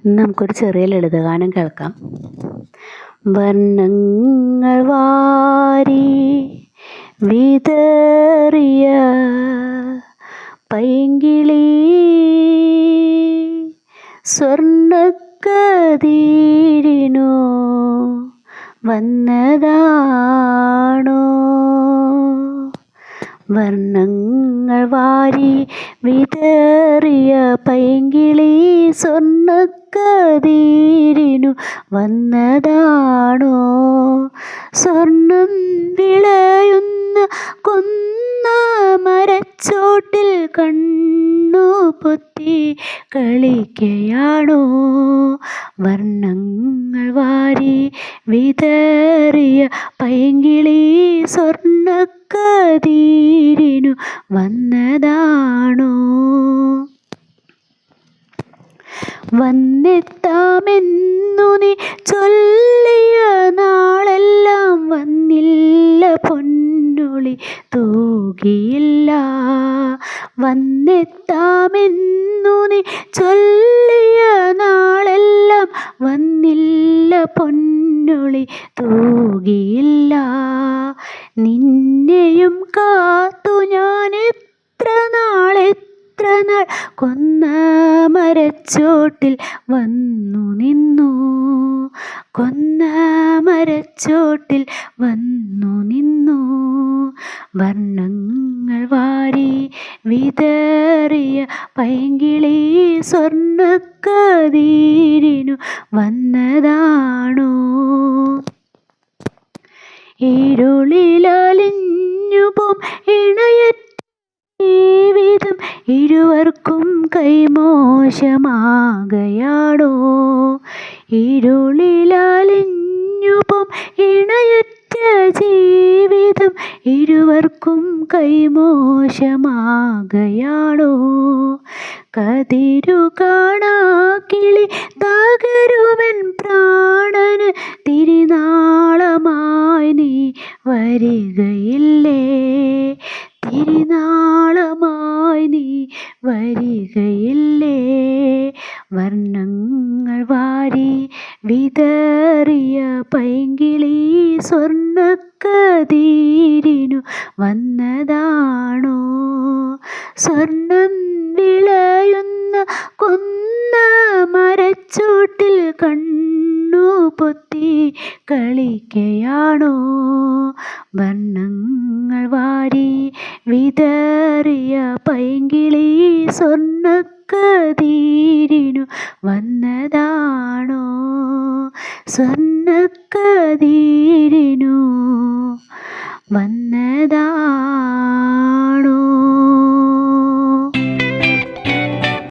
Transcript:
നമുക്കൊരു ചെറിയ ലളിതഗാനം കേൾക്കാം. വർണ്ണങ്ങൾ വാരി വിതറിയ പൈങ്കിളി സ്വർണ്ണക്കതിരിനു വന്നതാണോ? വർണ്ണങ്ങൾ വാരി വിതറിയ പൈങ്കിളി സ്വർണ്ണക്കതിരിനു വന്നതാണോ? സ്വർണം വിളയുന്ന കുന്ന മരച്ചോട്ടിൽ കണ്ണു പൊത്തി കളിക്കയാണോ? വർണ്ണങ്ങൾ വാരി വിതറിയ പൈങ്കിളി സ്വർണ്ണക്കതിരിനു വന്നതാണോ? വന്നെത്താമെന്നു നീ ചൊല്ലിയ നാളെല്ലാം വന്നില്ല, പൊന്നൊളി തൂകിയില്ല. വന്നെത്താമെന്നു നീ ചൊല്ലിയ നാളെല്ലാം വന്നില്ല, പൊന്നൊളി തൂകിയില്ല. നിന്നെയും കാത്തു ഞാൻ എത്ര നാൾ കൊന്ന മരച്ചോട്ടിൽ വന്നു നിന്നു, കൊന്ന മരച്ചോട്ടിൽ വന്നു നിന്നു. വർണ്ണങ്ങൾ വാരി വിതറിയ പൈങ്കിളി സ്വർണ്ണക്കതിരിനു വന്നതാണോ? ഇരുളിലലിഞ്ഞു പോം ഇണയറ്റ ജീവിതം ഇരുവർക്കും കൈമോശമാകയാണോ? ഇരുളിലലിഞ്ഞു പോം ഇണയറ്റ ജീവിതം ഇരുവർക്കും കൈമോശമാകയാണോ? കതിരു കാണാ കിളി തകരുമെൻ പ്രാണന് തിരിനാളമായി നീ വരികയില്ലേ? തിരിനാളമായി നീ വരികയില്ലേ? വർണ്ണങ്ങൾ വാരി വിതറിയ പൈങ്കിളി സ്വർണ്ണക്കതിരിനു വന്നതാണോ? സ്വർണം വിളയുന്ന കുന്ന മരച്ചോട്ടിൽ കണ്ണു പൊത്തി കളിക്കയാണോ? വർണ്ണങ്ങൾ വാരി വിതറിയ പൈങ്കിളി സ്വർണ്ണക്കതിരിനു വന്നതാണോ? സ്വർണ്ണക്കതിരിനു വന്നതാണോ?